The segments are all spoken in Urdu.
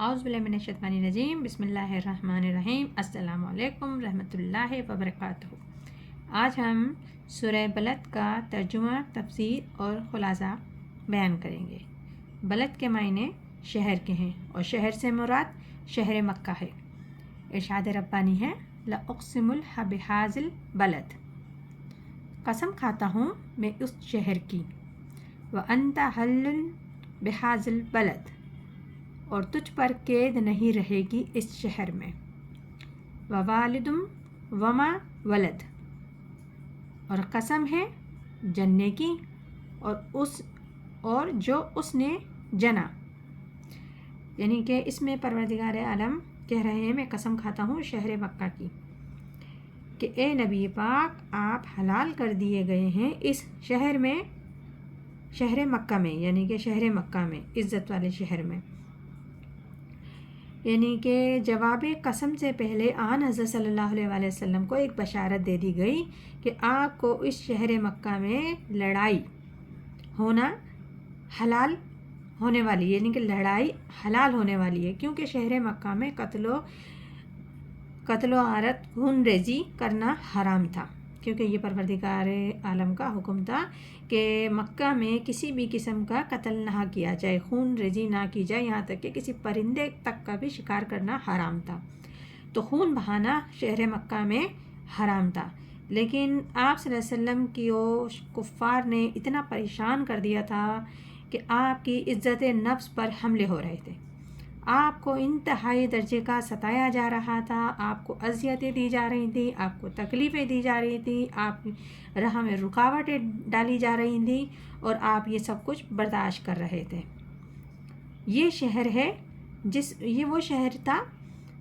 اعوذ باللہ من الشیطان الرجیم بسم اللہ الرحمن الرحیم السلام علیکم رحمۃ اللہ وبرکاتہ۔ آج ہم سورہ بلد کا ترجمہ، تفسیر اور خلاصہ بیان کریں گے۔ بلد کے معنی شہر کے ہیں اور شہر سے مراد شہر مکہ ہے۔ ارشاد ربانی ہے لأقسم بہذا البلد، قسم کھاتا ہوں میں اس شہر کی، وانت حل بہذا البلد، اور تجھ پر قید نہیں رہے گی اس شہر میں، ووالد وما ولد، اور قسم ہے جننے کی اور جو اس نے جنا، یعنی کہ اس میں پروردگار عالم کہہ رہے ہیں میں قسم کھاتا ہوں شہر مکہ کی کہ اے نبی پاک آپ حلال کر دیے گئے ہیں اس شہر میں، شہر مکہ میں، یعنی کہ شہر مکہ میں، عزت والے شہر میں۔ یعنی کہ جواب قسم سے پہلے آن حضرت صلی اللہ علیہ وآلہ وسلم کو ایک بشارت دے دی گئی کہ آپ کو اس شہر مکہ میں لڑائی ہونا حلال ہونے والی ہے، یعنی کہ لڑائی حلال ہونے والی ہے، کیونکہ شہر مکہ میں قتل و غارت، خون ریزی کرنا حرام تھا، کیونکہ یہ پروردگار عالم کا حکم تھا کہ مکہ میں کسی بھی قسم کا قتل نہ کیا جائے، خون ریزی نہ کی جائے، یہاں تک کہ کسی پرندے تک کا بھی شکار کرنا حرام تھا، تو خون بہانا شہر مکہ میں حرام تھا۔ لیکن آپ صلی اللہ علیہ وسلم کی کفار نے اتنا پریشان کر دیا تھا کہ آپ کی عزت نفس پر حملے ہو رہے تھے، آپ کو انتہائی درجے کا ستایا جا رہا تھا، آپ کو اذیتیں دی جا رہی تھیں، آپ کو تکلیفیں دی جا رہی تھیں، آپ راہ میں رکاوٹیں ڈالی جا رہی تھیں، اور آپ یہ سب کچھ برداشت کر رہے تھے۔ یہ شہر ہے یہ وہ شہر تھا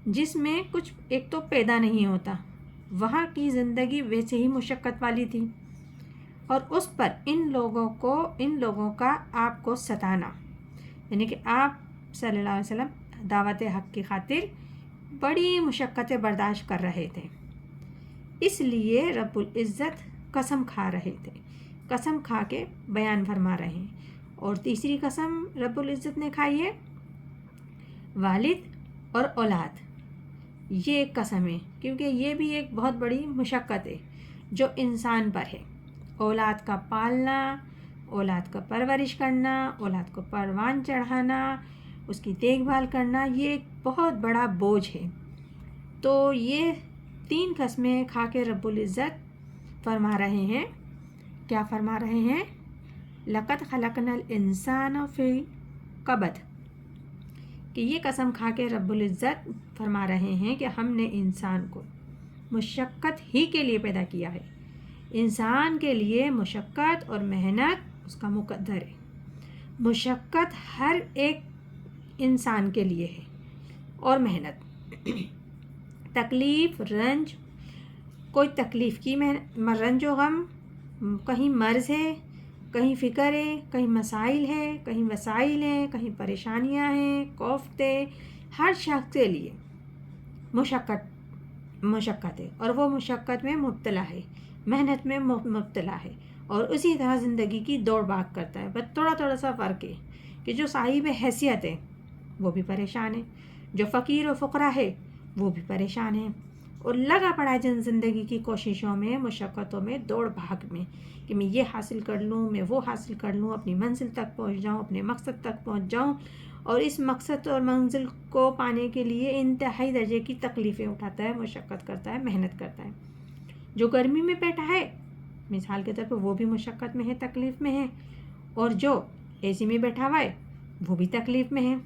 جس میں کچھ ایک تو پیدا نہیں ہوتا، وہاں کی زندگی ویسے ہی مشقت والی تھی، اور اس پر ان لوگوں کا آپ کو ستانا، یعنی کہ آپ صلی اللہ علیہ وسلم دعوت حق کی خاطر بڑی مشقتیں برداشت کر رہے تھے، اس لیے رب العزت قسم کھا رہے تھے، قسم کھا کے بیان فرما رہے ہیں۔ اور تیسری قسم رب العزت نے کھائی ہے والد اور اولاد، یہ ایک قسم ہے، کیونکہ یہ بھی ایک بہت بڑی مشقت ہے جو انسان پر ہے، اولاد کا پالنا، اولاد کا پرورش کرنا، اولاد کو پروان چڑھانا، اس کی دیکھ بھال کرنا، یہ ایک بہت بڑا بوجھ ہے۔ تو یہ تین قسمیں کھا کے رب العزت فرما رہے ہیں، کیا فرما رہے ہیں؟ لقد خلقنا الانسان فی کبد، کہ یہ قسم کھا کے رب العزت فرما رہے ہیں کہ ہم نے انسان کو مشقت ہی کے لیے پیدا کیا ہے، انسان کے لیے مشقت اور محنت اس کا مقدر ہے، مشقت ہر ایک انسان کے لیے ہے، اور محنت، تکلیف، رنج، کوئی تکلیف کی رنج و غم، کہیں مرض ہے، کہیں فکر ہے، کہیں مسائل ہے، کہیں وسائل ہیں، کہیں پریشانیاں ہیں، کوفتے، ہر شخص کے لیے مشقت ہے، اور وہ مشقت میں مبتلا ہے، محنت میں مبتلا ہے، اور اسی طرح زندگی کی دوڑ بھاگ کرتا ہے۔ بس تھوڑا سا فرق ہے کہ جو صاحب حیثیت ہے وہ بھی پریشان ہے، جو فقیر و فقرا ہے وہ بھی پریشان ہے، اور لگا پڑا ہے زندگی کی کوششوں میں، مشقتوں میں، دوڑ بھاگ میں، کہ میں یہ حاصل کر لوں، میں وہ حاصل کر لوں، اپنی منزل تک پہنچ جاؤں، اپنے مقصد تک پہنچ جاؤں، اور اس مقصد اور منزل کو پانے کے لیے انتہائی درجے کی تکلیفیں اٹھاتا ہے، مشقت کرتا ہے، محنت کرتا ہے۔ جو گرمی میں بیٹھا ہے مثال کے طور پر وہ بھی مشقت میں ہے، تکلیف میں ہے، اور جو اے سی میں بیٹھا ہوا ہے وہ بھی تکلیف میں ہے۔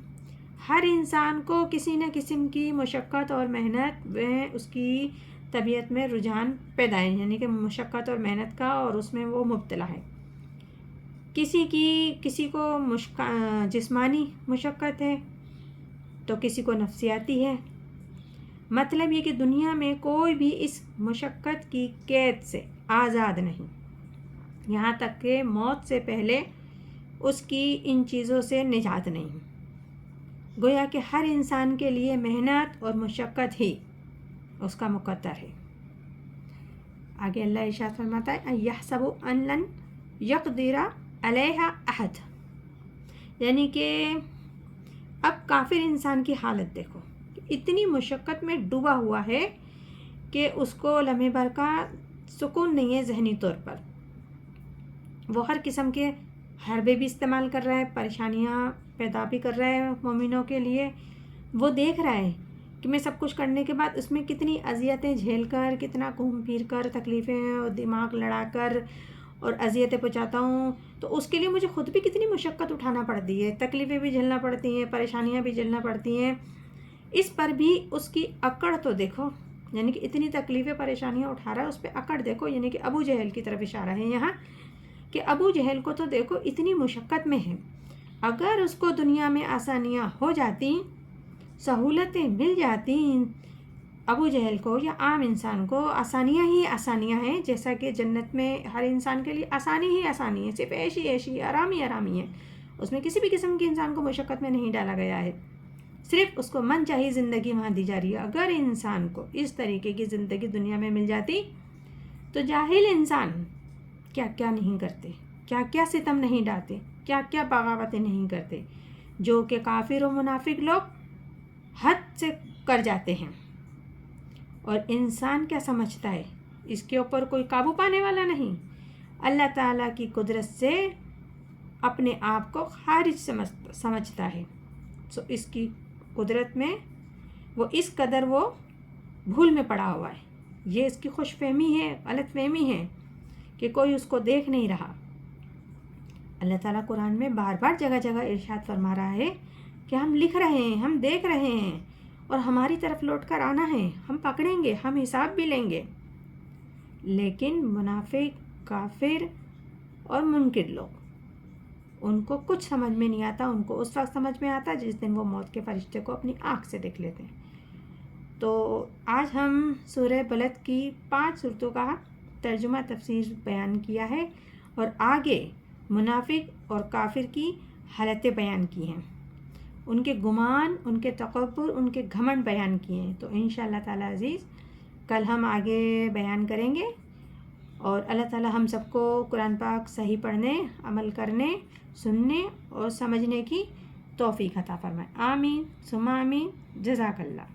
ہر انسان کو کسی نہ قسم کی مشقت اور محنت میں اس کی طبیعت میں رجحان پیدا ہے، یعنی کہ مشقت اور محنت کا، اور اس میں وہ مبتلا ہے۔ کسی کو جسمانی مشقت ہے تو کسی کو نفسیاتی ہے۔ مطلب یہ کہ دنیا میں کوئی بھی اس مشقت کی قید سے آزاد نہیں، یہاں تک کہ موت سے پہلے اس کی ان چیزوں سے نجات نہیں۔ گویا کہ ہر انسان کے لیے محنت اور مشقت ہی اس کا مقدر ہے۔ آگے اللہ ارشاد فرماتا ہے یحسب ان لن یقدر علیہ احد، یعنی کہ اب کافر انسان کی حالت دیکھو، اتنی مشقت میں ڈوبا ہوا ہے کہ اس کو لمحے بھر کا سکون نہیں ہے ذہنی طور پر. وہ ہر قسم کے حربے بھی استعمال کر رہا ہے، پریشانیاں پیدا بھی کر رہا ہے مومنوں کے لیے. وہ دیکھ رہا ہے کہ میں سب کچھ کرنے کے بعد اس میں کتنی اذیتیں جھیل کر، کتنا گھوم پھر کر، تکلیفیں اور دماغ لڑا کر اور اذیتیں پہنچاتا ہوں، تو اس کے لیے مجھے خود بھی کتنی مشقت اٹھانا پڑتی ہے، تکلیفیں بھی جھیلنا پڑتی ہیں، پریشانیاں بھی جھیلنا پڑتی ہیں. اس پر بھی اس کی اکڑ تو دیکھو، یعنی کہ اتنی تکلیفیں پریشانیاں اٹھا رہا ہے، اس پہ اکڑ دیکھو. یعنی کہ ابو جہل کی طرف اشارہ ہے یہاں کہ ابو جہل کو تو دیکھو اتنی مشقت میں ہے. اگر اس کو دنیا میں آسانیاں ہو جاتی، سہولتیں مل جاتی، ابو جہل کو یا عام انسان کو آسانیاں ہی آسانیاں ہیں، جیسا کہ جنت میں ہر انسان کے لیے آسانی ہی آسانی ہے، صرف عیشی آرامی آرامی ہے. اس میں کسی بھی قسم کے انسان کو مشقت میں نہیں ڈالا گیا ہے، صرف اس کو من چاہی زندگی وہاں دی جا رہی ہے. اگر انسان کو اس طریقے کی زندگی دنیا میں مل جاتی تو جاہل انسان کیا کیا نہیں کرتے، کیا کیا ستم نہیں ڈالتے، کیا کیا بغاوتیں نہیں کرتے، جو کہ کافر و منافق لوگ حد سے کر جاتے ہیں. اور انسان کیا سمجھتا ہے، اس کے اوپر کوئی قابو پانے والا نہیں. اللہ تعالیٰ کی قدرت سے اپنے آپ کو خارج سمجھتا ہے. اس کی قدرت میں وہ اس قدر وہ بھول میں پڑا ہوا ہے. یہ اس کی خوش فہمی ہے، غلط فہمی ہے کہ کوئی اس کو دیکھ نہیں رہا. اللہ تعالیٰ قرآن میں بار بار جگہ جگہ ارشاد فرما رہا ہے کہ ہم لکھ رہے ہیں، ہم دیکھ رہے ہیں اور ہماری طرف لوٹ کر آنا ہے، ہم پکڑیں گے، ہم حساب بھی لیں گے. لیکن منافق، کافر اور منکر لوگ، ان کو کچھ سمجھ میں نہیں آتا. ان کو اس وقت سمجھ میں آتا جس دن وہ موت کے فرشتے کو اپنی آنکھ سے دیکھ لیتے ہیں. تو آج ہم سورہ بلد کی 5 صورتوں کا ترجمہ تفسیر بیان کیا ہے اور آگے منافق اور کافر کی حالتیں بیان کی ہیں، ان کے گمان، ان کے تکبر، ان کے گھمنڈ بیان کیے ہیں. تو انشاءاللہ تعالی عزیز کل ہم آگے بیان کریں گے. اور اللہ تعالی ہم سب کو قرآن پاک صحیح پڑھنے، عمل کرنے، سننے اور سمجھنے کی توفیق عطا فرمائے. آمین ثم آمین. جزاک اللہ.